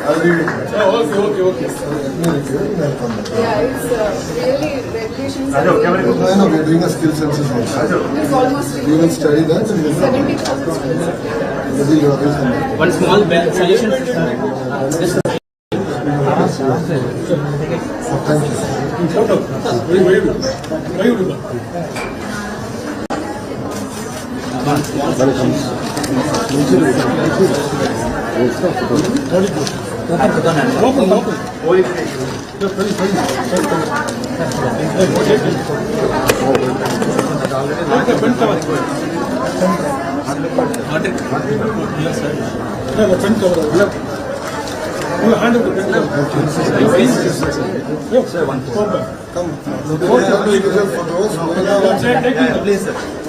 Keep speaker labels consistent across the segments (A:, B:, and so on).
A: Okay.
B: Yeah, it's really regulations.
A: I know, we are
C: doing a skill census also.
B: It's almost
C: We will study that and
B: 70,000 students.
D: One small suggestion.
C: Thank you.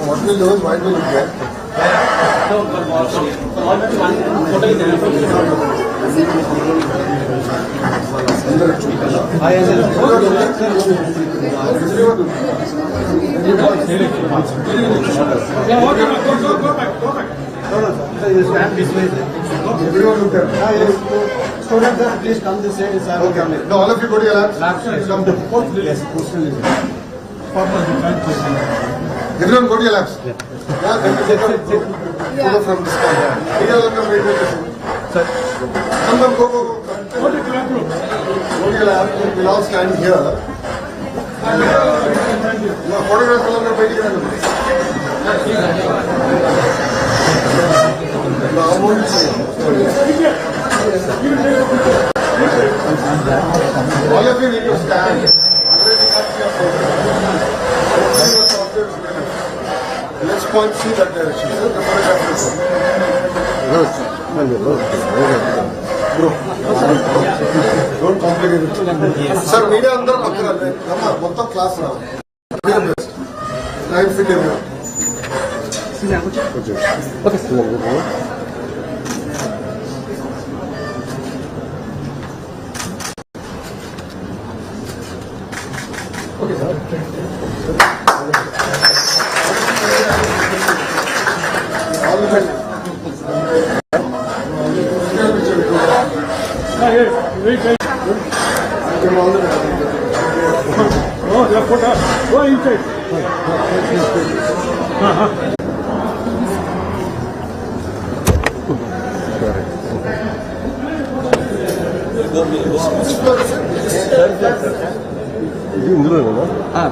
C: What will those? Why will you get?
A: Students, please come this side.
C: Okay. No, all of you go to your labs. Come.
A: Yes.
C: Everyone go to your labs. Yeah. Photo from this corner. Sir. Come, go. Go to your lab. We'll all stand here. All of you need to stand. Let's point see that direction. The don't complicate it. Sir, media under Motto class now. Time fit everyone.
A: Go inside.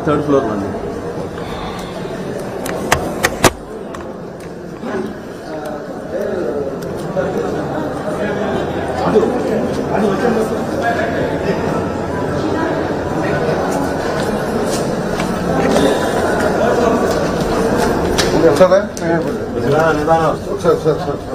D: Third floor one.
C: Sir.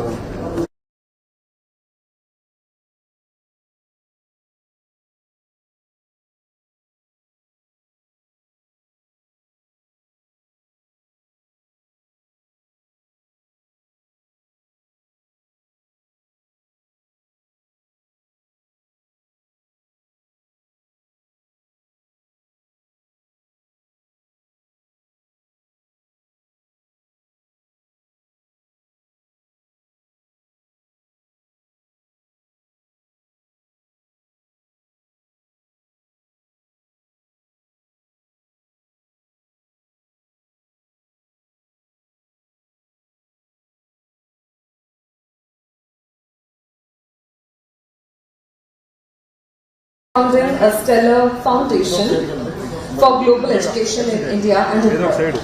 B: Founding a stellar foundation for global education in India and abroad.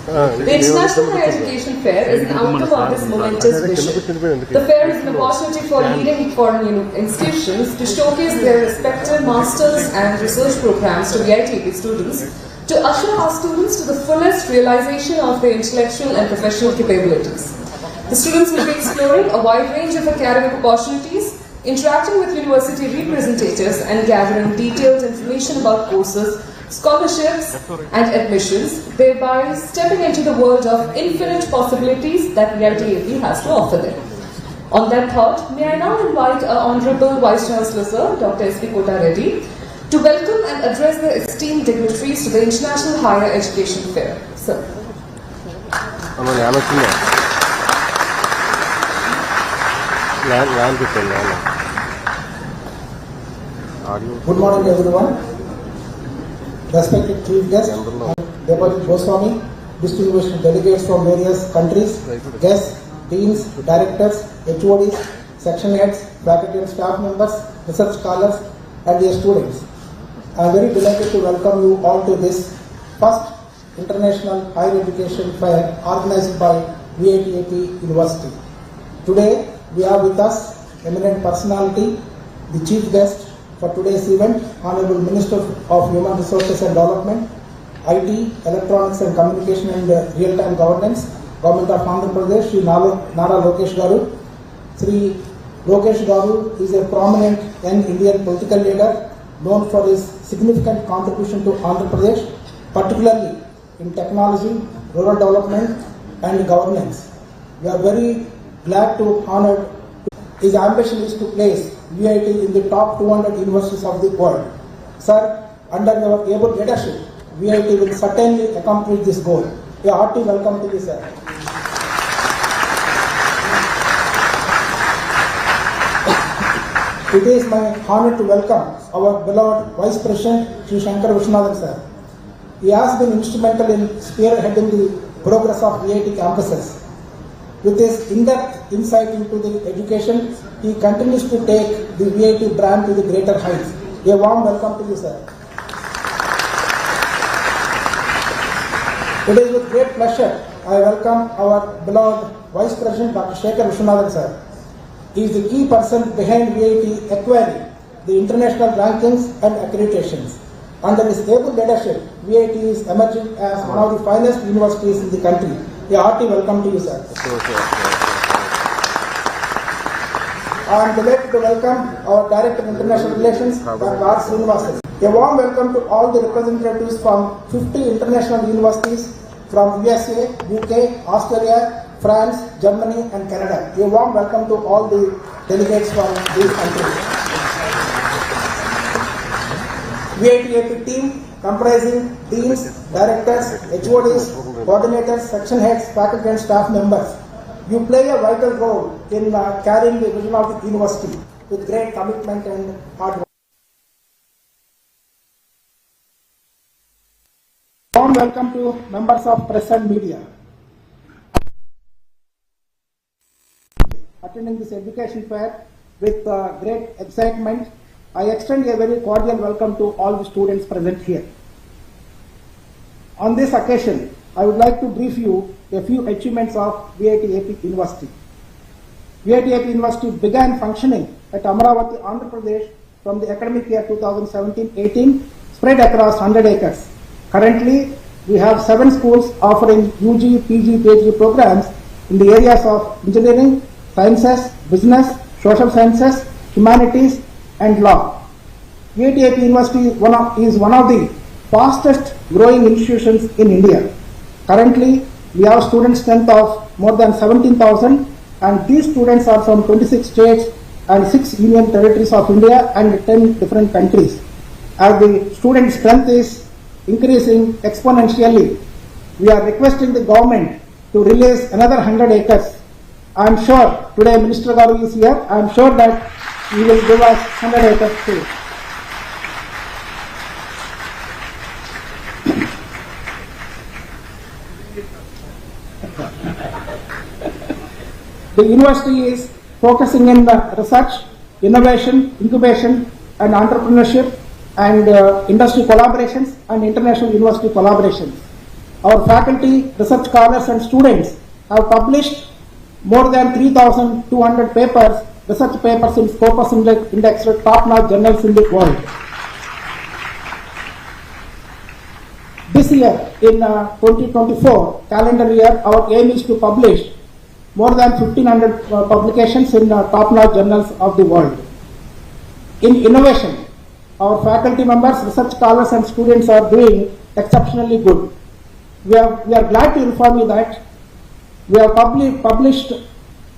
B: The International Higher Education Fair is an outcome of this momentous vision. The fair is an opportunity for leading foreign institutions to showcase their respective masters and research programs to VITP students, to usher our students to the fullest realization of their intellectual and professional capabilities. The students will be exploring a wide range of academic opportunities, interacting with university representatives and gathering detailed information about courses, scholarships and admissions, thereby stepping into the world of infinite possibilities that VITAP has to offer them. On that thought, may I now invite our Honorable Vice Chancellor Sir, Dr. S.P. Kota Reddy, to welcome and address the esteemed dignitaries to the International Higher Education Fair. Sir.
E: Good morning, everyone. Respected Chief Guest, Deputy Goswami, distinguished delegates from various countries, guests, deans, directors, HODs, section heads, faculty and staff members, research scholars, and their students. I am very delighted to welcome you all to this first International Higher Education Fair organized by VITAP University. Today, we have with us eminent personality, the chief guest for today's event, Honorable Minister of Human Resources and Development, IT, Electronics and Communication and Real-Time Governance, Government of Andhra Pradesh, Sri Nara Lokesh Garu. Sri Lokesh Garu is a prominent young Indian political leader known for his significant contribution to Andhra Pradesh, particularly in technology, rural development and governance. We are very glad to honor. His ambition is to place VIT in the top 200 universities of the world. Sir, under your able leadership, VIT will certainly accomplish this goal. A hearty welcome to you, sir. It is my honor to welcome our beloved Vice President, Sri Shankar Vishwanathan, sir. He has been instrumental in spearheading the progress of VIT campuses. With his in-depth insight into the education, he continues to take the VIT brand to the greater heights. A warm welcome to you, sir. It is with great pleasure I welcome our beloved Vice President, Dr. Shankar Vishwanathan, sir. He is the key person behind VIT acquiring the international rankings and accreditations. Under his able leadership, VIT is emerging as one of the finest universities in the country. A hearty welcome to you, sir. I am delighted to welcome our Director of International Relations, Dr. R. Srinivasan. A warm welcome to all the representatives from 50 international universities from USA, UK, Australia, France, Germany and Canada. A warm welcome to all the delegates from these countries. VITAP team comprising deans, directors, HODs, coordinators, section heads, faculty and staff members. You play a vital role in carrying the vision of the university with great commitment and hard work. Warm welcome to members of press and media. Attending this education fair with great excitement, I extend a very cordial welcome to all the students present here. On this occasion, I would like to brief you a few achievements of VITAP University. VITAP University began functioning at Amravati, Andhra Pradesh from the academic year 2017-18, spread across 100 acres. Currently, we have 7 schools offering UG, PG, PhD programs in the areas of engineering, sciences, business, social sciences, humanities, and law. VITAP University is one of the fastest growing institutions in India. Currently, we have student strength of more than 17,000 and these students are from 26 states and 6 union territories of India and 10 different countries. As the student strength is increasing exponentially, we are requesting the government to release another 100 acres. I am sure, today Minister Garu is here, I am sure that he will give us 100 acres too. The university is focusing in the research, innovation, incubation and entrepreneurship and industry collaborations and international university collaborations. Our faculty, research scholars and students have published more than 3,200 papers, research papers in Scopus indexed top-notch journals in the world. This year, in 2024 calendar year, our aim is to publish more than 1,500 publications in top-notch journals of the world. In innovation, our faculty members, research scholars and students are doing exceptionally good. We are glad to inform you that we have published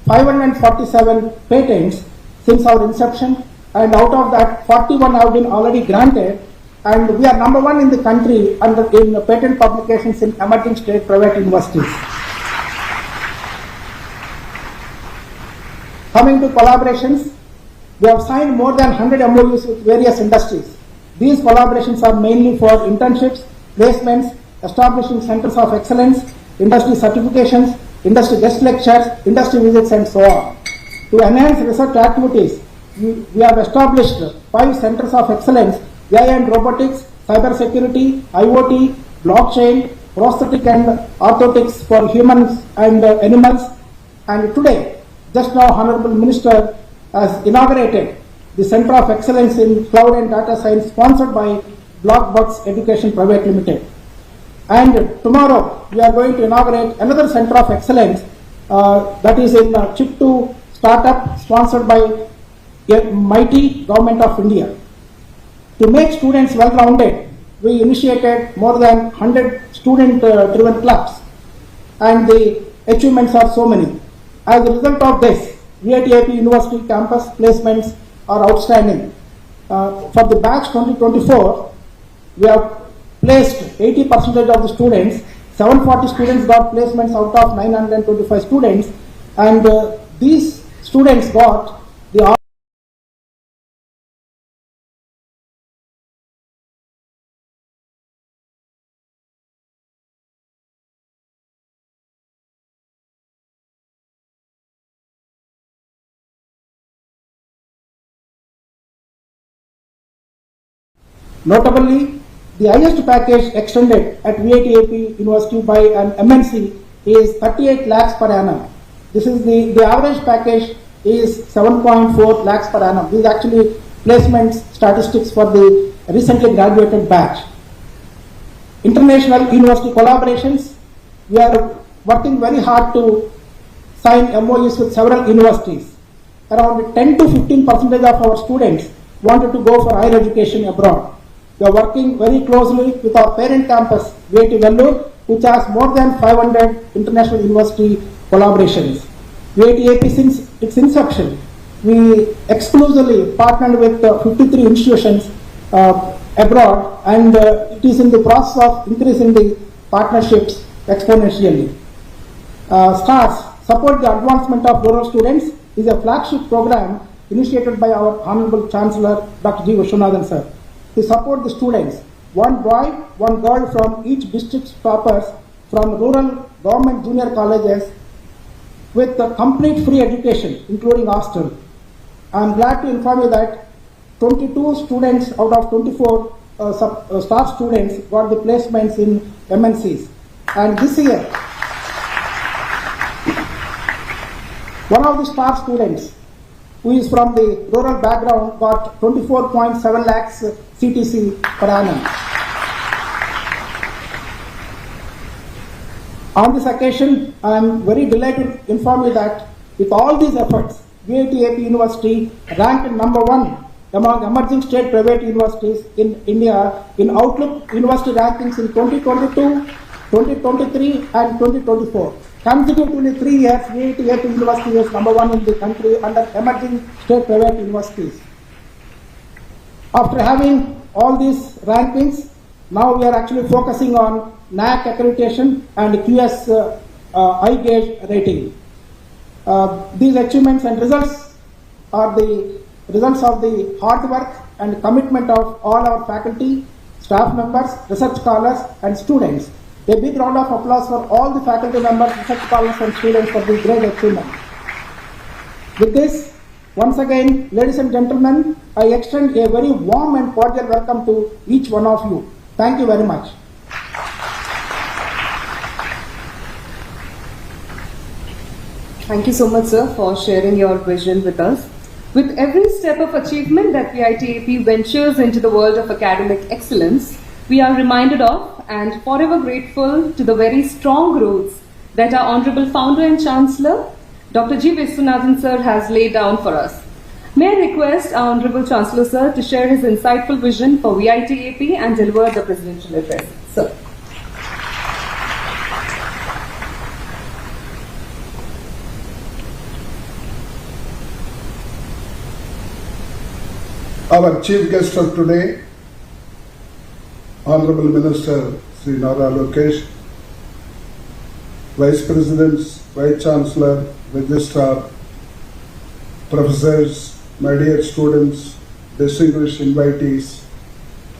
E: 547 patents since our inception, and out of that 41 have been already granted, and we are number 1 in the country in patent publications in emerging state private universities. Coming to collaborations, we have signed more than 100 MOUs with various industries. These collaborations are mainly for internships, placements, establishing centers of excellence, industry certifications, industry guest lectures, industry visits, and so on. To enhance research activities, we have established 5 centers of excellence: AI and robotics, cyber security, IoT, blockchain, prosthetic and orthotics for humans and animals. And today, just now, Honorable Minister has inaugurated the Center of Excellence in Cloud and Data Science, sponsored by Blockbucks Education Private Limited. And tomorrow, we are going to inaugurate another Center of Excellence that is in Chip 2 startup, sponsored by a mighty Government of India. To make students well-rounded, we initiated more than 100 student-driven clubs, and the achievements are so many. As a result of this, VITAP University campus placements are outstanding. For the batch 2024, we have placed 80% of the students. 740 students got placements out of 925 students, and these students got the Notably, the highest package extended at VITAP University by an MNC is 38 lakhs per annum. This is the average package is 7.4 lakhs per annum. This is actually placement statistics for the recently graduated batch. International university collaborations, we are working very hard to sign MOUs with several universities. Around 10 to 15% of our students wanted to go for higher education abroad. We are working very closely with our parent campus, VIT Vellore, which has more than 500 international university collaborations. VITAP, since its inception, we exclusively partnered with 53 institutions abroad, and it is in the process of increasing the partnerships exponentially. STARS, Support the Advancement of Rural Students, is a flagship program initiated by our Honorable Chancellor, Dr. G. Vishwanathan sir, to support the students, one boy, one girl from each district's toppers from rural government junior colleges with a complete free education, including hostel. I am glad to inform you that 22 students out of 24 STAR students got the placements in MNCs. And this year, one of the STAR students, who is from the rural background, got 24.7 lakhs CTC per annum. On this occasion, I am very delighted to inform you that with all these efforts, VITAP University ranked number 1 among emerging state private universities in India in Outlook University rankings in 2022, 2023 and 2024. Consecutively 3 years, VITAP University is number 1 in the country under emerging state private universities. After having all these rankings, now we are actually focusing on NAC accreditation and QS I-gauge rating. These achievements and results are the results of the hard work and commitment of all our faculty, staff members, research scholars and students. A big round of applause for all the faculty members, research scholars and students for this great achievement. With this, once again, ladies and gentlemen, I extend a very warm and cordial welcome to each one of you. Thank you very much.
B: Thank you so much, sir, for sharing your vision with us. With every step of achievement that VITAP ventures into the world of academic excellence, we are reminded of and forever grateful to the very strong roots that our Honorable Founder and Chancellor, Dr. G. Vishwanathan sir, has laid down for us. May I request our Honorable Chancellor sir to share his insightful vision for VITAP and deliver the presidential address. Sir.
C: Our chief guest of today, Honorable Minister Sri Nara Lokesh, Vice Presidents, Vice Chancellor, Registrar, professors, my dear students, distinguished invitees,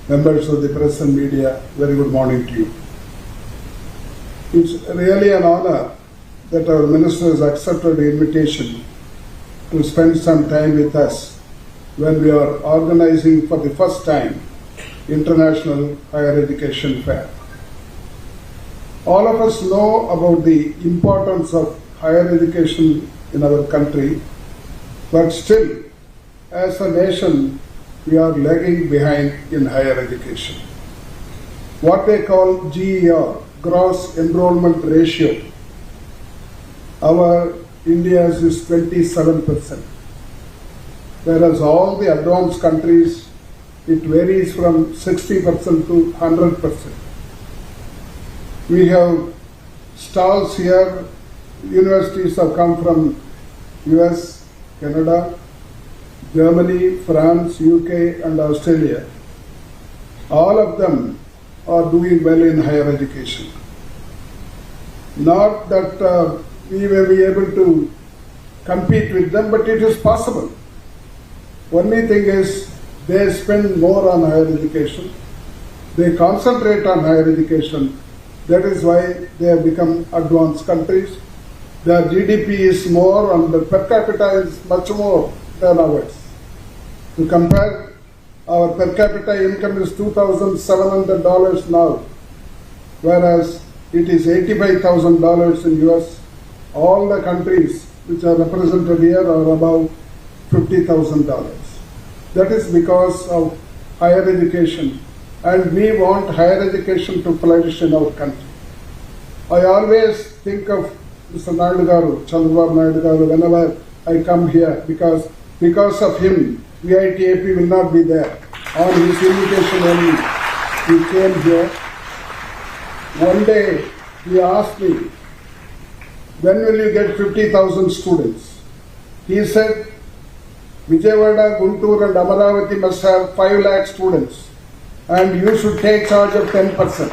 C: members of the press and media, very good morning to you. It's really an honor that our minister has accepted the invitation to spend some time with us when we are organizing for the first time International Higher Education Fair. All of us know about the importance of higher education in our country, but still, as a nation, we are lagging behind in higher education. What they call GER, Gross Enrollment Ratio, our India's is 27%, whereas all the advanced countries, it varies from 60% to 100%. We have stalls here. Universities have come from US, Canada, Germany, France, UK and Australia. All of them are doing well in higher education. Not that we may be able to compete with them, but it is possible. Only thing is, they spend more on higher education. They concentrate on higher education. That is why they have become advanced countries. Their GDP is more and the per capita is much more than ours. To compare, our per capita income is $2,700 now, whereas it is $85,000 in US. All the countries which are represented here are above $50,000. That is because of higher education, and we want higher education to flourish in our country. I always think of Mr. Naidu Garu, Chandrababu Naidu Garu, whenever I come here, because of him, VITAP will not be there. On his invitation only, he came here. One day, he asked me, when will you get 50,000 students? He said, Vijayawada, Guntur and Amaravati must have 5 lakh students and you should take charge of 10%.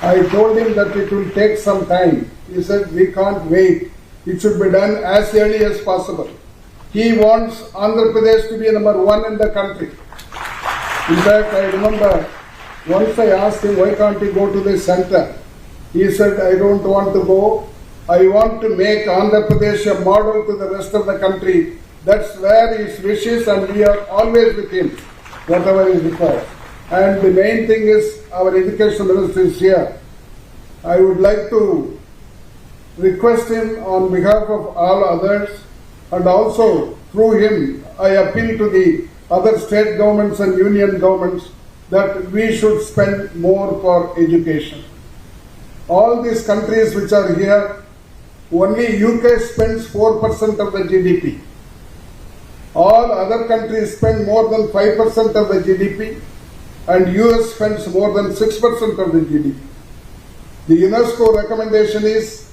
C: I told him that it will take some time. He said, we can't wait. It should be done as early as possible. He wants Andhra Pradesh to be number 1 in the country. In fact, I remember once I asked him, why can't he go to the center? He said, I don't want to go. I want to make Andhra Pradesh a model to the rest of the country. That's where his wishes, and we are always with him, whatever is required. And the main thing is, our education minister is here. I would like to request him on behalf of all others, and also through him, I appeal to the other state governments and union governments that we should spend more for education. All these countries which are here, only UK spends 4% of the GDP. All other countries spend more than 5% of the GDP, and US spends more than 6% of the GDP. The UNESCO recommendation is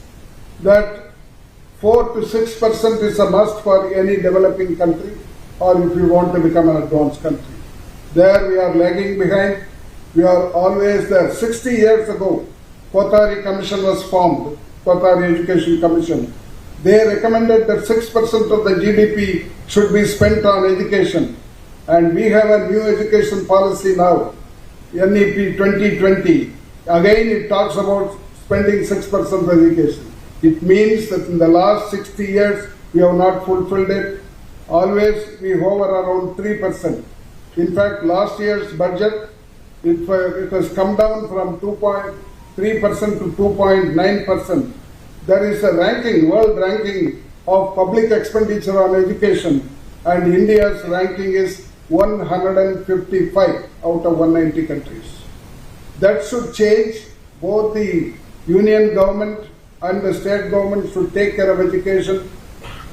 C: that 4 to 6% is a must for any developing country, or if you want to become an advanced country. There we are lagging behind. We are always there. 60 years ago, Kothari Commission was formed, Kothari Education Commission. They recommended that 6% of the GDP should be spent on education. And we have a new education policy now, NEP 2020. Again, it talks about spending 6% on education. It means that in the last 60 years, we have not fulfilled it. Always we hover around 3%. In fact, last year's budget, it has come down from 2.3% to 2.9%. There is a ranking, world ranking of public expenditure on education, and India's ranking is 155 out of 190 countries. That should change. Both the union government and the state government should take care of education.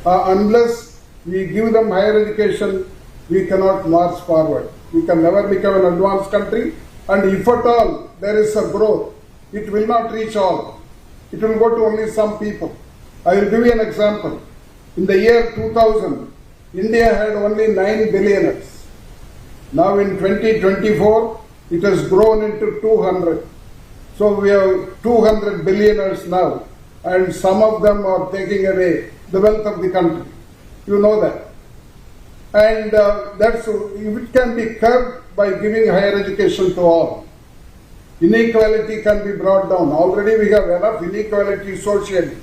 C: Unless we give them higher education, we cannot march forward. We can never become an advanced country, and if at all there is a growth, it will not reach all. It will go to only some people. I will give you an example. In the year 2000, India had only 9 billionaires. Now in 2024, it has grown into 200. So we have 200 billionaires now, and some of them are taking away the wealth of the country. You know that. And it can be curbed by giving higher education to all. Inequality can be brought down. Already we have enough inequality socially,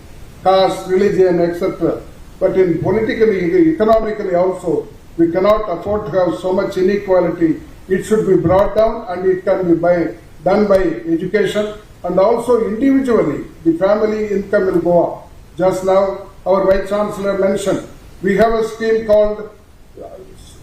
C: caste, religion, etc. But in politically, economically also, we cannot afford to have so much inequality. It should be brought down, and it can be done by education, and also individually the family income will go up. Just now our Vice Chancellor mentioned, we have a scheme called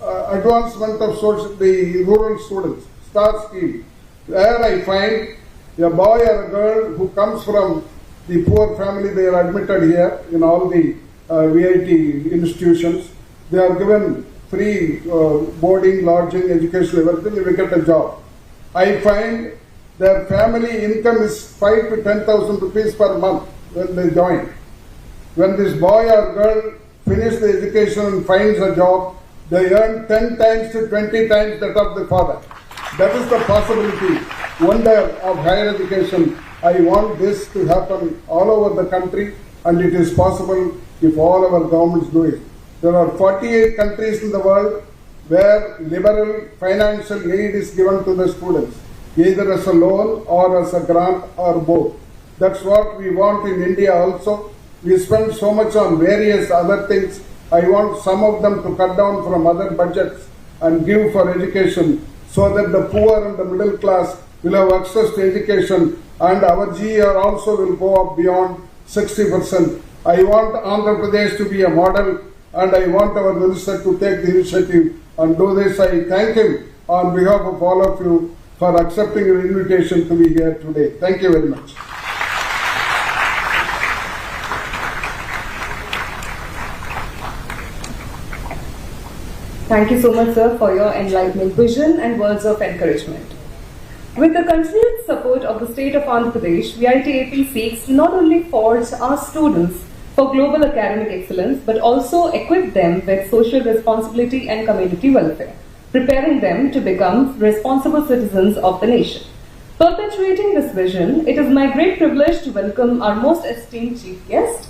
C: Advancement of the Rural Students, STAR scheme, where I find a boy or a girl who comes from the poor family, they are admitted here in all the VIT institutions. They are given free boarding, lodging, education, everything, they will get a job. I find their family income is 5,000 to 10,000 rupees per month when they join. When this boy or girl finishes the education and finds a job, they earn 10 times to 20 times that of the father. That is the possibility, wonder of higher education. I want this to happen all over the country, and it is possible if all our governments do it. There are 48 countries in the world where liberal financial aid is given to the students, either as a loan or as a grant or both. That's what we want in India also. We spend so much on various other things. I want some of them to cut down from other budgets and give for education, so that the poor and the middle class will have access to education, and our GR also will go up beyond 60%. I want Andhra Pradesh to be a model, and I want our minister to take the initiative and do this. I thank him on behalf of all of you for accepting your invitation to be here today. Thank you very much.
B: Thank you so much, sir, for your enlightening vision and words of encouragement. With the continued support of the state of Andhra Pradesh, VITAP seeks to not only forge our students for global academic excellence, but also equip them with social responsibility and community welfare, preparing them to become responsible citizens of the nation. Perpetuating this vision, it is my great privilege to welcome our most esteemed chief guest,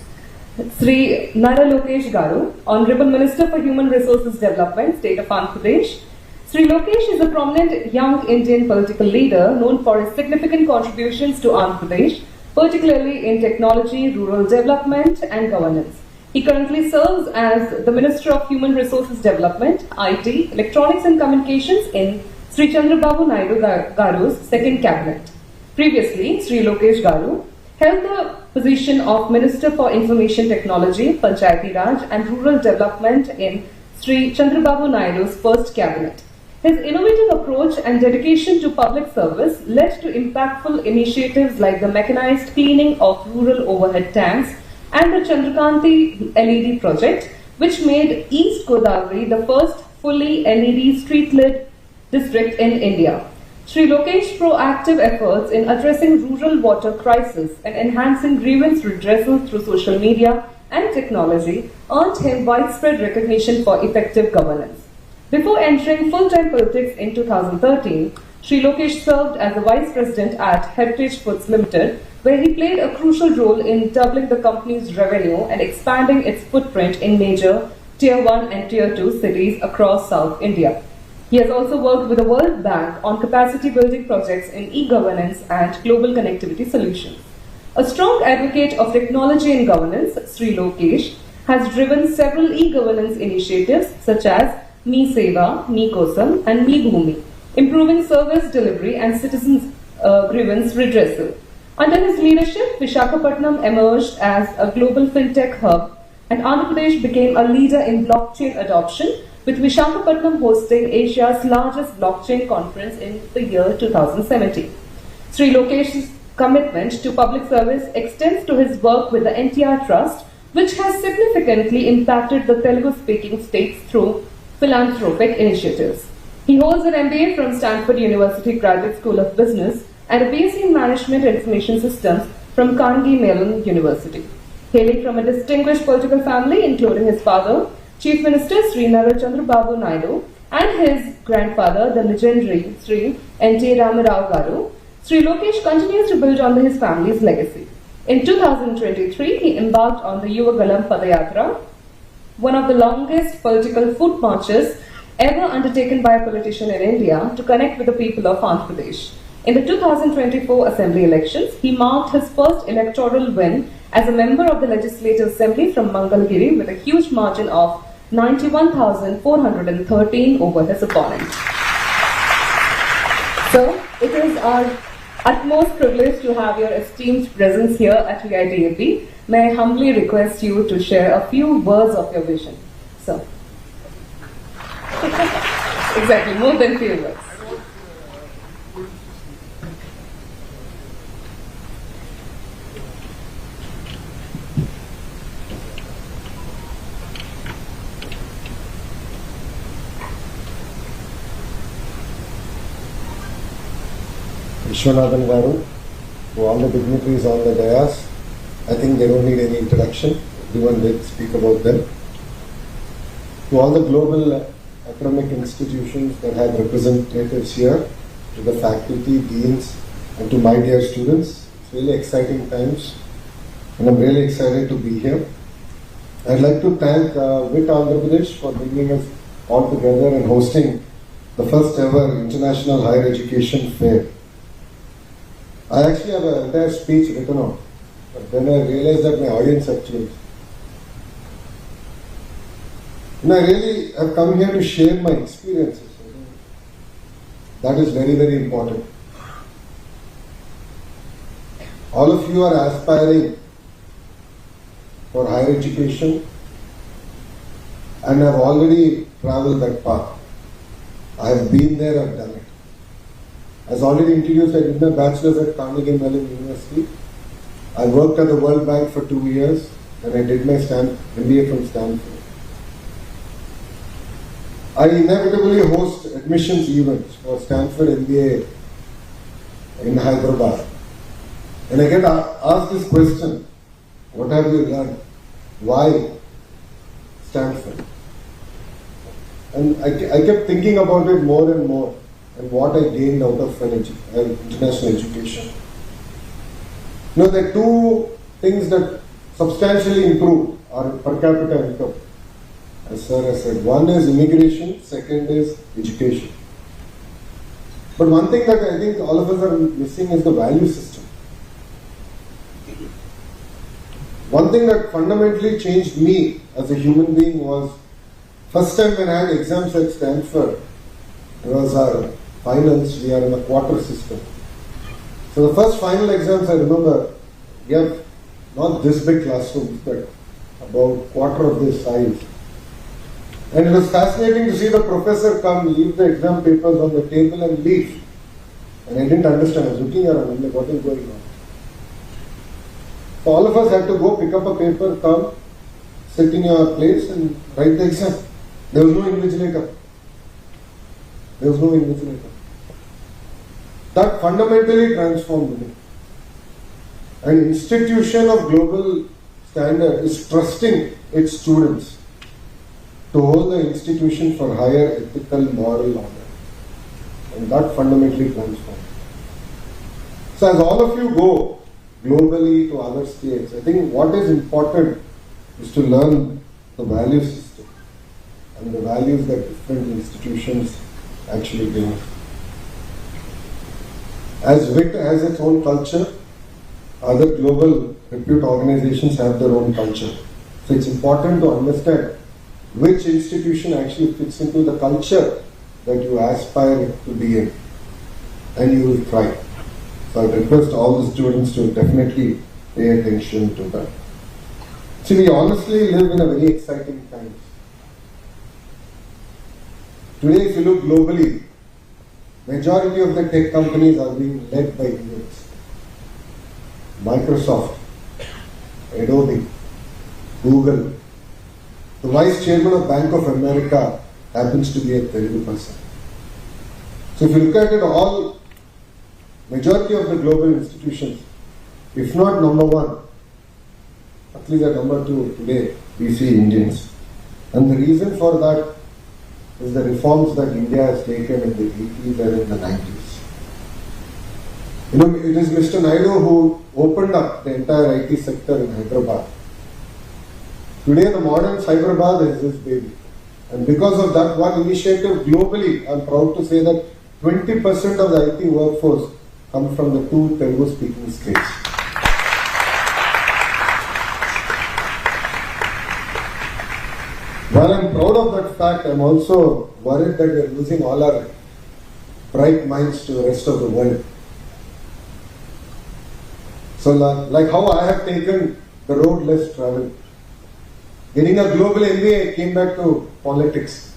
B: Sri Nara Lokesh Garu, Honorable Minister for Human Resources Development, State of Andhra Pradesh. Sri Lokesh is a prominent young Indian political leader known for his significant contributions to Andhra Pradesh, particularly in technology, rural development and governance. He currently serves as the Minister of Human Resources Development, IT, Electronics and Communications in Sri Chandrababu Naidu Garu's second cabinet. Previously, Sri Lokesh Garu held the position of Minister for Information Technology, Panchayati Raj and Rural Development in Sri Chandrababu Naidu's first cabinet. His innovative approach and dedication to public service led to impactful initiatives like the mechanized cleaning of rural overhead tanks and the Chandrakanti LED project, which made East Godavari the first fully LED street-lit district in India. Sri Lokesh's proactive efforts in addressing rural water crisis and enhancing grievance redressal through social media and technology earned him widespread recognition for effective governance. Before entering full-time politics in 2013, Sri Lokesh served as the Vice President at Heritage Foods Limited, where he played a crucial role in doubling the company's revenue and expanding its footprint in major Tier 1 and Tier 2 cities across South India. He has also worked with the World Bank on capacity building projects in e-governance and global connectivity solutions. A strong advocate of technology and governance, Sri Lokesh has driven several e-governance initiatives such as Me Seva, Me Kosam and Me Bhumi, improving service delivery and citizens' grievance redressal. Under his leadership, Visakhapatnam emerged as a global fintech hub, and Andhra Pradesh became a leader in blockchain adoption, with Visakhapatnam hosting Asia's largest blockchain conference in the year 2017. Sri Lokesh's commitment to public service extends to his work with the NTR Trust, which has significantly impacted the Telugu-speaking states through philanthropic initiatives. He holds an MBA from Stanford University Graduate School of Business and a BSc in Management and Information Systems from Carnegie Mellon University. Hailing from a distinguished political family, including his father, Chief Minister Sri Nara Chandrababu Naidu, and his grandfather, the legendary Sri N.T. Ramarao Garu, Sri Lokesh continues to build on his family's legacy. In 2023, he embarked on the Yuva Galam Padayatra, one of the longest political foot marches ever undertaken by a politician in India to connect with the people of Andhra Pradesh. In the 2024 Assembly elections, he marked his first electoral win as a member of the Legislative Assembly from Mangalagiri with a huge margin of 91,413 over his opponent. So, it is our utmost privilege to have your esteemed presence here at VITAP. May I humbly request you to share a few words of your vision. So, exactly, more than few words.
F: Vishwanathan Garu, to all the dignitaries on the dais, I think they don't need any introduction. Everyone did speak about them. To all the global academic institutions that have representatives here, to the faculty, deans, and to my dear students, it's really exciting times, and I'm really excited to be here. I'd like to thank WIT Andhra Pradesh for bringing us all together and hosting the first ever International Higher Education Fair. I actually have an entire speech written out, but then I realized that my audience had changed. And I really have come here to share my experiences. That is very, very important. All of you are aspiring for higher education and have already traveled that path. I have been there, I've done it. As already introduced, I did my bachelor's at Carnegie Mellon University. I worked at the World Bank for 2 years and I did my MBA from Stanford. I inevitably host admissions events for Stanford MBA in Hyderabad. And I get asked this question, what have you learned? Why Stanford? And I kept thinking about it more and more, and what I gained out of international education. There are two things that substantially improve our per capita income, as sir has said. One is immigration, second is education. But one thing that I think all of us are missing is the value system. One thing that fundamentally changed me as a human being was, first time when I had exams at Stanford, it was our finals, we are in a quarter system. So the first final exams I remember, we have not this big classrooms, but about quarter of this size. And it was fascinating to see the professor come, leave the exam papers on the table and leave. And I didn't understand, I was looking around, I'm like, what is going on? So all of us had to go pick up a paper, come, sit in your place and write the exam. There was no invigilator. There was no invigilator. That fundamentally transformed me. An institution of global standard is trusting its students to hold the institution for higher ethical, moral order. And that fundamentally transformed. So as all of you go globally to other states, I think what is important is to learn the value system and the values that different institutions actually bring. As WIT has its own culture, other global repute organizations have their own culture. So it's important to understand which institution actually fits into the culture that you aspire to be in, and you will thrive. So I request all the students to definitely pay attention to that. See, we honestly live in a very exciting time. Today, if you look globally, majority of the tech companies are being led by Indians. Microsoft, Adobe, Google. The vice chairman of Bank of America happens to be a Telugu person. So if you look at it all, majority of the global institutions, if not number one, at least at number two today, we see Indians. And the reason for that is the reforms that India has taken in the 80s and in the 90s. It is Mr. Naidu who opened up the entire IT sector in Hyderabad. Today the modern Cyberabad is this baby. And because of that one initiative globally, I'm proud to say that 20% of the IT workforce come from the 2 Telugu-speaking states. While I'm proud of that fact, I'm also worried that we're losing all our bright minds to the rest of the world. So like how I have taken the road less traveled. Getting a global MBA, I came back to politics.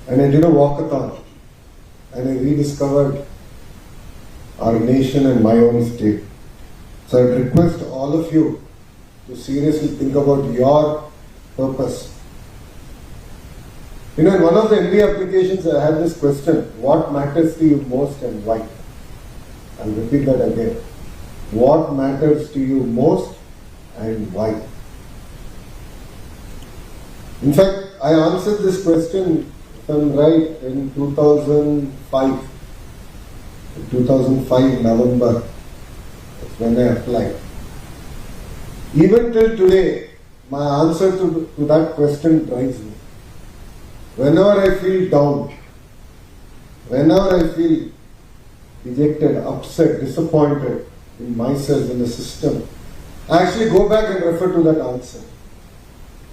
F: And I did a walkathon. And I rediscovered our nation and my own state. So I request all of you to seriously think about your purpose. In one of the MBA applications, I had this question: what matters to you most and why? I'll repeat that again. What matters to you most and why? In fact, I answered this question, if I'm right, in 2005. In 2005 November, that's when I applied. Even till today, my answer to that question drives me. Whenever I feel down, whenever I feel dejected, upset, disappointed in myself, in the system, I actually go back and refer to that answer.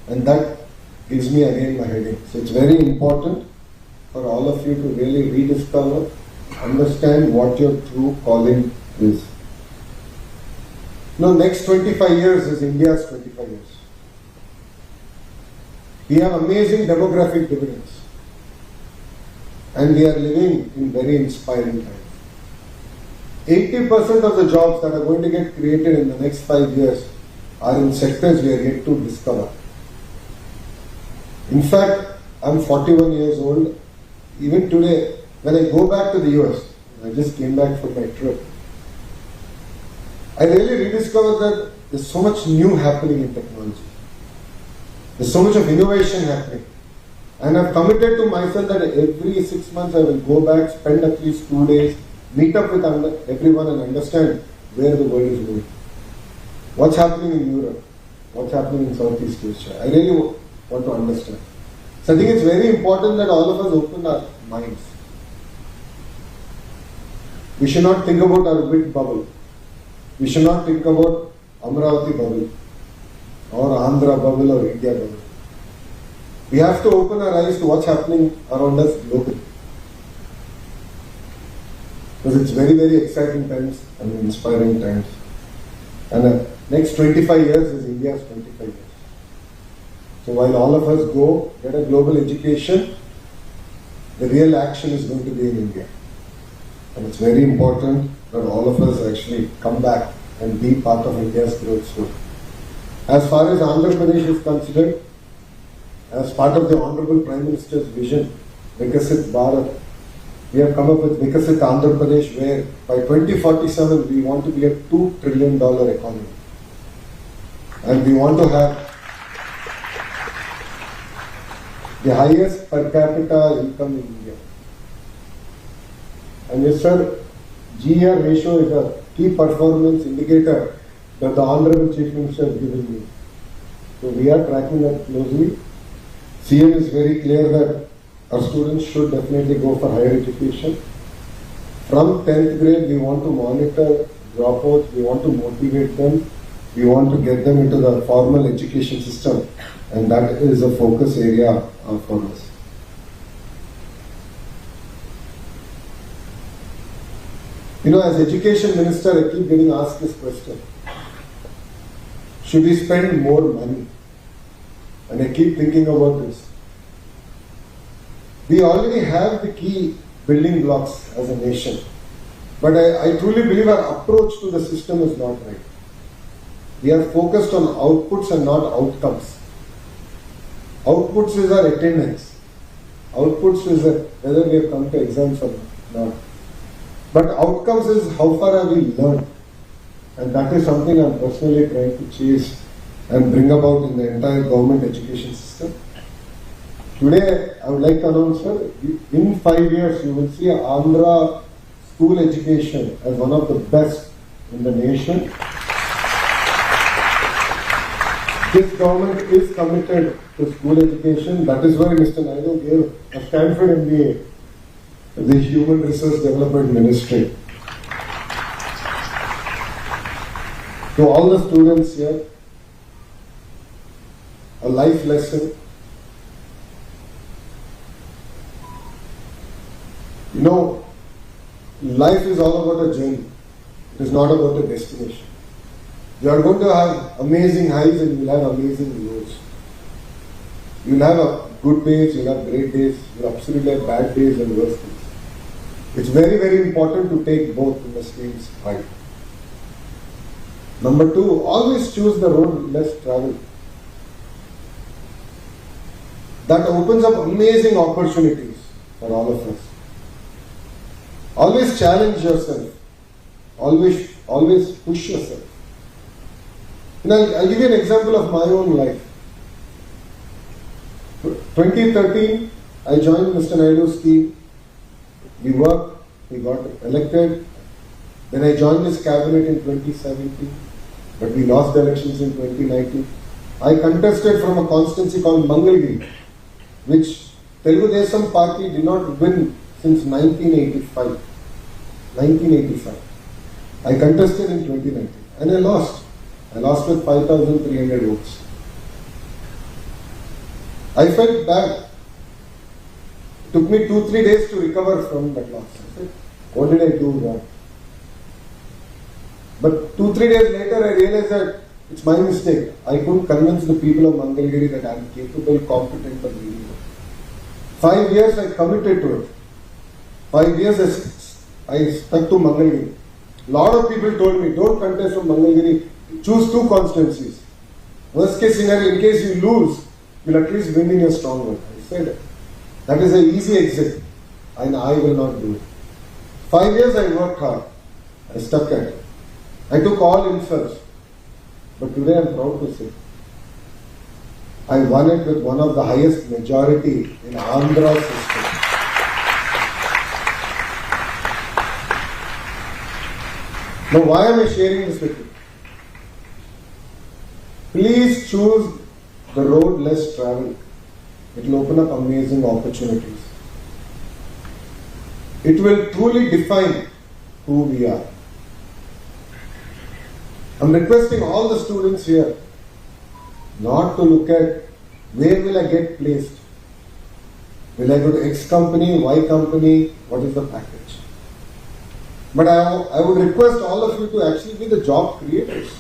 F: And that gives me again my headache. So it's very important for all of you to really rediscover, understand what your true calling is. Next 25 years is India's 25 years. We have amazing demographic dividends. And we are living in very inspiring times. 80% of the jobs that are going to get created in the next 5 years are in sectors we are yet to discover. In fact, I'm 41 years old. Even today, when I go back to the US, I just came back from my trip, I really rediscovered that there's so much new happening in technology. There's so much of innovation happening. And I've committed to myself that every 6 months I will go back, spend at least 2 days, meet up with everyone and understand where the world is going. What's happening in Europe? What's happening in Southeast Asia? I really want to understand. So I think it's very important that all of us open our minds. We should not think about our big bubble. We should not think about Amravati bubble or Andhra bubble or India bubble. We have to open our eyes to what's happening around us globally. Because it's very, very exciting times and inspiring times. And the next 25 years is India's 25 years. So while all of us go get a global education, the real action is going to be in India. And it's very important that all of us actually come back and be part of India's growth story. As far as Andhra Pradesh is considered, as part of the Honorable Prime Minister's vision, Vikasit Bharat, we have come up with Vikasit Andhra Pradesh, where by 2047 we want to be a $2 trillion economy. And we want to have the highest per capita income in India. And yes, sir, GR ratio is a key performance indicator that the Honorable Chief Minister has given me. So we are tracking that closely. CM is very clear that our students should definitely go for higher education. From 10th grade, we want to monitor dropouts, we want to motivate them, we want to get them into the formal education system, and that is a focus area for us. As Education Minister, I keep getting asked this question. Should we spend more money? And I keep thinking about this. We already have the key building blocks as a nation. But I truly believe our approach to the system is not right. We are focused on outputs and not outcomes. Outputs is our attendance. Outputs is whether we have come to exams or not. But outcomes is how far have we learned. And that is something I'm personally trying to chase and bring about in the entire government education system. Today, I would like to announce, sir, in 5 years, you will see Andhra school education as one of the best in the nation. This government is committed to school education. That is why Mr. Naidu gave a Stanford MBA to the Human Resource Development Ministry. To all the students here, a life lesson. You know, life is all about a journey. It is not about a destination. You are going to have amazing highs and you will have amazing lows. You will have good days, you will have great days, you will absolutely have bad days and worse days. It's very, very important to take both in the same stride. Number two, always choose the road less traveled. That opens up amazing opportunities for all of us. Always challenge yourself. Always push yourself. I'll give you an example of my own life. 2013, I joined Mr. Naidu's team. We worked, we got elected. Then I joined his cabinet in 2017, but we lost the elections in 2019. I contested from a constituency called Mangalgiri, which Telugu party did not win since 1985. I contested in 2019 and I lost. I lost with 5,300 votes. I felt bad. It took me 2-3 days to recover from that loss. I said, what did I do wrong? But 2-3 days later I realized that it's my mistake. I couldn't convince the people of Mangalgiri that I am capable, competent and leading. 5 years I committed to it. 5 years I stuck to Mangalgiri. A lot of people told me, don't contest from Mangalgiri, choose 2 constituencies. Worst case scenario, in case you lose, you'll at least win in your strong one. I said, that is an easy exit and I will not do it. 5 years I worked hard. I stuck at it. I took all insults. But today I am proud to say, I won it with one of the highest majority in Andhra's history. Now why am I sharing this with you? Please choose the road less traveled. It will open up amazing opportunities. It will truly define who we are. I'm requesting all the students here not to look at where will I get placed. Will I go to X company, Y company, what is the package? But I would request all of you to actually be the job creators.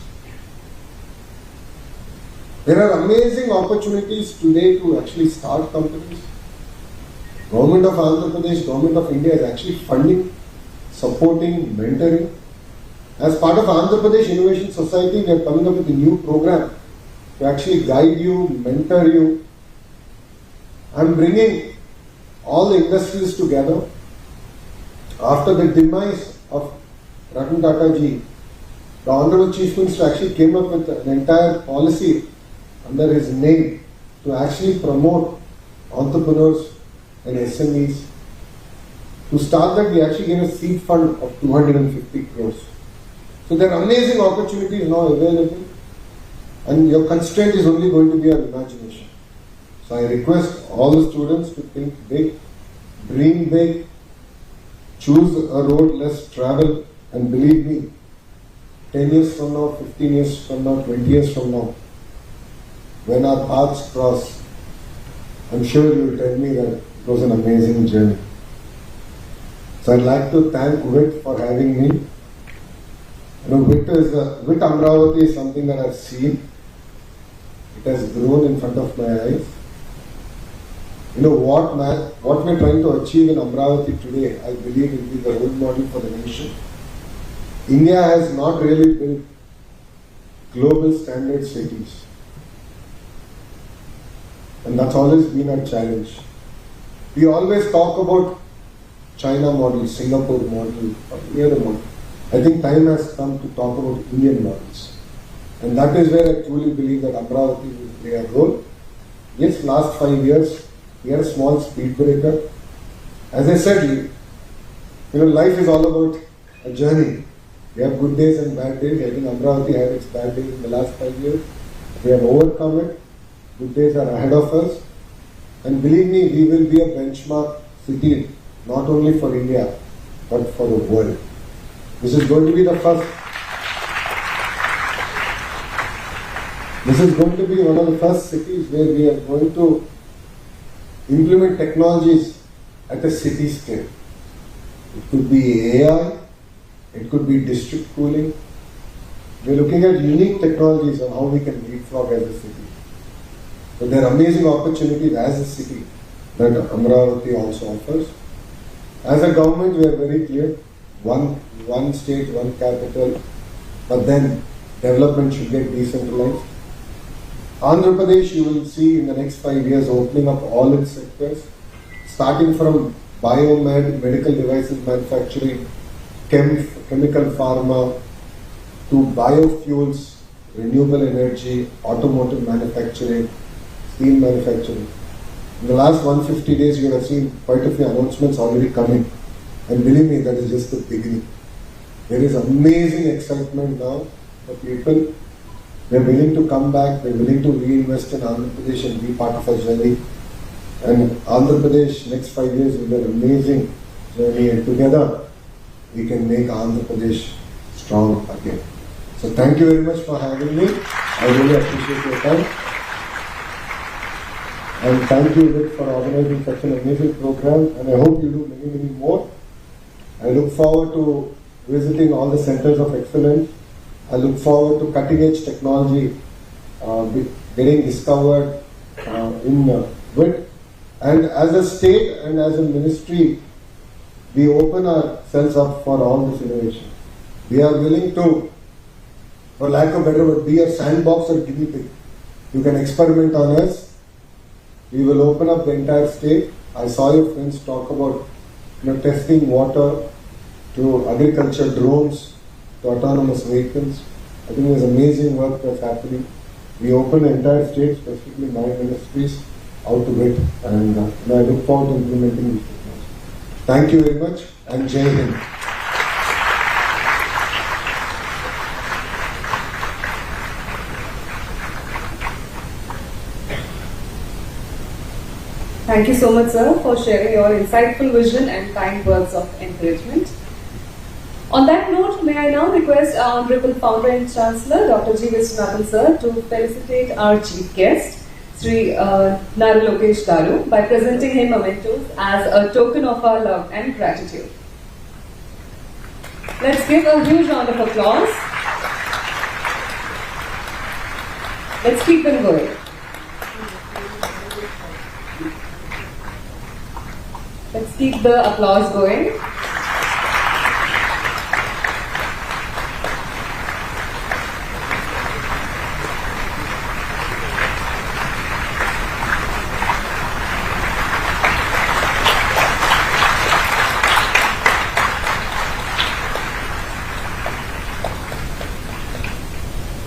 F: There are amazing opportunities today to actually start companies. Government of Andhra Pradesh, Government of India is actually funding, supporting, mentoring. As part of Andhra Pradesh Innovation Society, we are coming up with a new program to actually guide you, mentor you. I am bringing all the industries together. After the demise of Ratan Tata ji, the Honorable Chief Minister actually came up with an entire policy under his name to actually promote entrepreneurs and SMEs. To start that, we actually gave a seed fund of 250 crores. So there are amazing opportunities now available, and your constraint is only going to be your imagination. So I request all the students to think big, dream big, choose a road less traveled, and believe me, 10 years from now, 15 years from now, 20 years from now, when our paths cross, I'm sure you will tell me that it was an amazing journey. So I'd like to thank WIT for having me. WIT Amravati is something that I've seen. It has grown in front of my eyes. What we're trying to achieve in Amravati today, I believe will be the role model for the nation. India has not really built global standard cities. And that's always been our challenge. We always talk about China model, Singapore model, or any other model. I think time has come to talk about Indian models. And that is where I truly believe that Amravati will play a role. Yes, last 5 years, we had a small speed breaker. As I said, life is all about a journey. We have good days and bad days. I think Amravati had its bad days in the last 5 years. We have overcome it. Good days are ahead of us. And believe me, we will be a benchmark city, not only for India, but for the world. This is going to be the first. This is going to be one of the first cities where we are going to implement technologies at a city scale. It could be AI, it could be district cooling. We're looking at unique technologies on how we can leapfrog as a city. But there are amazing opportunities as a city that Amravati also offers. As a government, we are very clear. One state, one capital, but then development should get decentralized. Andhra Pradesh, you will see in the next 5 years opening up all its sectors, starting from biomed, medical devices manufacturing, chemical pharma, to biofuels, renewable energy, automotive manufacturing, steel manufacturing. In the last 150 days, you have seen quite a few announcements already coming. And believe me, that is just the beginning. There is amazing excitement now for people. They're willing to come back, they're willing to reinvest in Andhra Pradesh and be part of a journey. And Andhra Pradesh, next 5 years, will be an amazing journey, and together we can make Andhra Pradesh strong again. So thank you very much for having me. I really appreciate your time. And thank you, Rick, for organizing such an amazing program, and I hope you do many, many more. I look forward to visiting all the centers of excellence. I look forward to cutting-edge technology getting discovered in WIT. And as a state and as a ministry, we open ourselves up for all this innovation. We are willing to, for lack of a better word, be a sandbox or guinea pig. You can experiment on us. We will open up the entire state. I saw your friends talk about testing water to agriculture drones to autonomous vehicles. I think there's amazing work that's happening. We open the entire state, specifically my ministries, out to it, and I look forward to implementing these technologies. Thank you very much, and Jai Hind.
B: Thank you so much, sir, for sharing your insightful vision and kind words of encouragement. On that note, may I now request our Honorable Founder and Chancellor, Dr. G. Viswanathan, sir, to felicitate our chief guest, Sri Nara Lokesh Garu, by presenting him mementos as a token of our love and gratitude. Let's give a huge round of applause. Let's keep them going. Let's keep the applause going.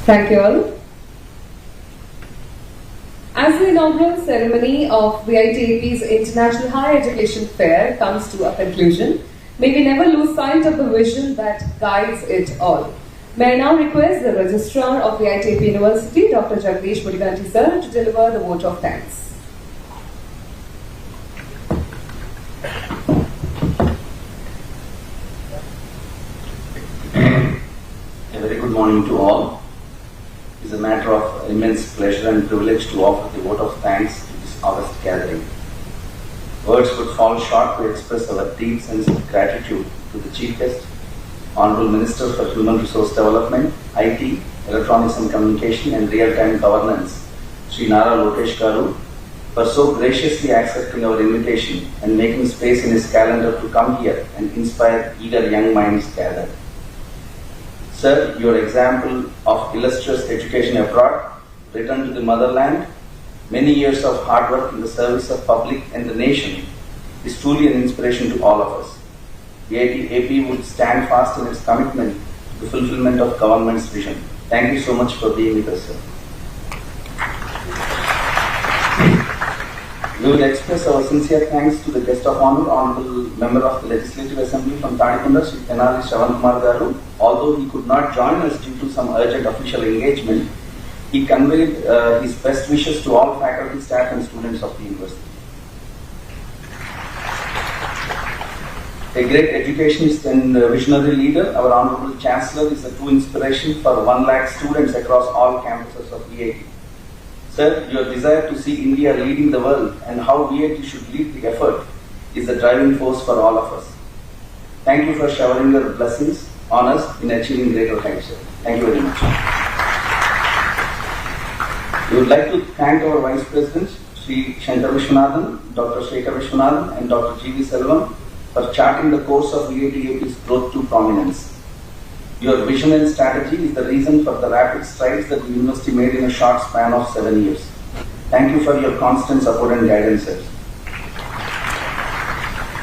B: Thank you all. As the inaugural ceremony of VITAP's International Higher Education Fair comes to a conclusion, may we never lose sight of the vision that guides it all. May I now request the Registrar of VITAP University, Dr. Jagdish Mudiganti, sir, to deliver the vote of thanks.
G: A very good morning to all. It is a matter of immense pleasure and privilege to offer the vote of thanks to this august gathering. Words would fall short to express our deep sense of gratitude to the Chief Guest, Honorable Minister for Human Resource Development, IT, Electronics and Communication and Real-Time Governance, Sri Nara Lokesh Garu, for so graciously accepting our invitation and making space in his calendar to come here and inspire eager young minds gathered. Sir, your example of illustrious education abroad, return to the motherland, many years of hard work in the service of public and the nation is truly an inspiration to all of us. The AP would stand fast in its commitment to the fulfillment of government's vision. Thank you so much for being with us, sir. We will express our sincere thanks to the guest of honor, Honorable Member of the Legislative Assembly from Tadikunda, Sri Tenali Shravan Kumar Garu. Although he could not join us due to some urgent official engagement, He conveyed his best wishes to all faculty, staff and students of the university. A great educationist and visionary leader, our Honorable Chancellor is a true inspiration for 1 lakh students across all campuses of VIT. Sir, your desire to see India leading the world and how VIT should lead the effort is the driving force for all of us. Thank you for showering your blessings on us in achieving greater heights, sir. Thank you very much. We would like to thank our Vice Presidents, Sri Shankar Vishwanathan, Dr. Shekhar Vishwanathan and Dr. G.V. Selvam for charting the course of VIT's growth to prominence. Your vision and strategy is the reason for the rapid strides that the university made in a short span of 7 years. Thank you for your constant support and guidance, sir.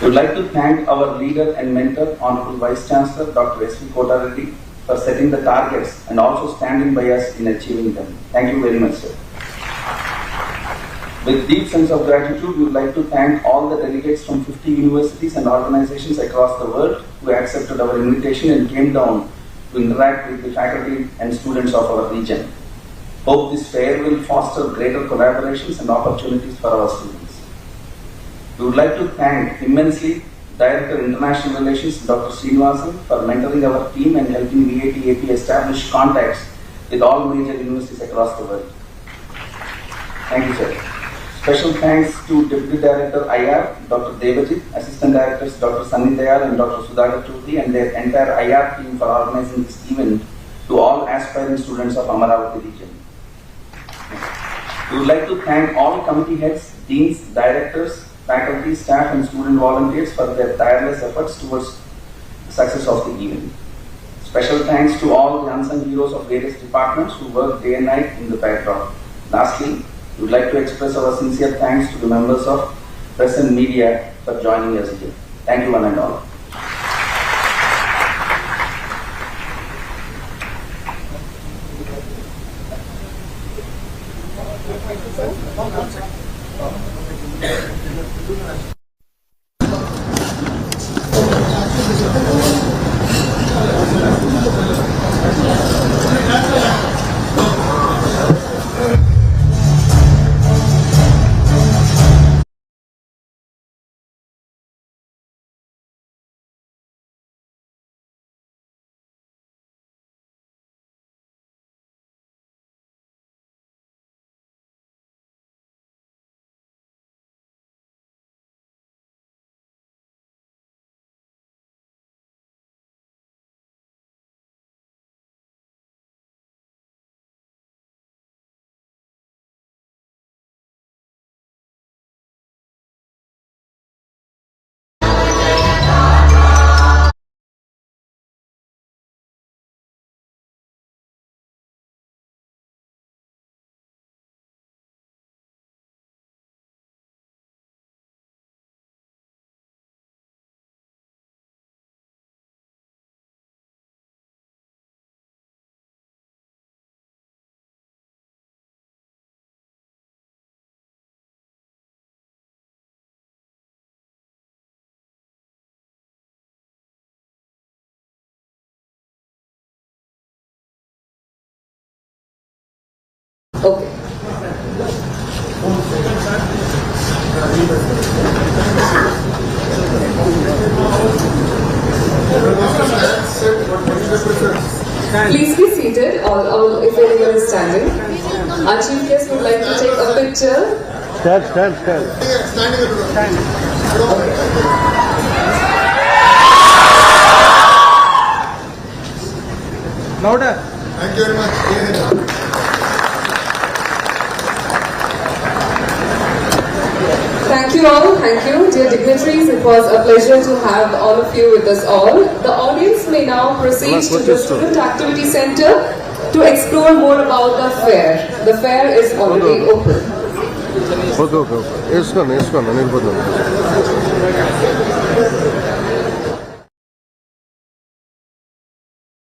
G: We would like to thank our leader and mentor, Honorable Vice Chancellor, Dr. S.V. Kotareddy, for setting the targets and also standing by us in achieving them. Thank you very much, sir. With deep sense of gratitude, we would like to thank all the delegates from 50 universities and organizations across the world who accepted our invitation and came down to interact with the faculty and students of our region. Hope this fair will foster greater collaborations and opportunities for our students. We would like to thank immensely Director International Relations Dr. Srinivasan for mentoring our team and helping VIT establish contacts with all major universities across the world. Thank you, sir. Special thanks to Deputy Director IR, Dr. Devajit, Assistant Directors Dr. Sunny Dayal and Dr. Sudhakar Choudhury and their entire IR team for organizing this event, to all aspiring students of Amaravati region. We would like to thank all committee heads, deans, directors, faculty, staff and student volunteers for their tireless efforts towards the success of the event. Special thanks to all the unsung heroes of various departments who work day and night in the backdrop. Lastly, we would like to express our sincere thanks to the members of press and media for joining us here. Thank you one and all.
B: Okay. Please be seated, all if anyone is standing. Our chief guest would like to take a picture.
A: Stand.
F: Louder. Thank you very much.
B: Thank you all, thank you. Dear dignitaries, it was a pleasure to have all of you with us all. The audience may now proceed to the Student Activity Center to explore more about the fair. The fair is already open.
F: Okay. Yes,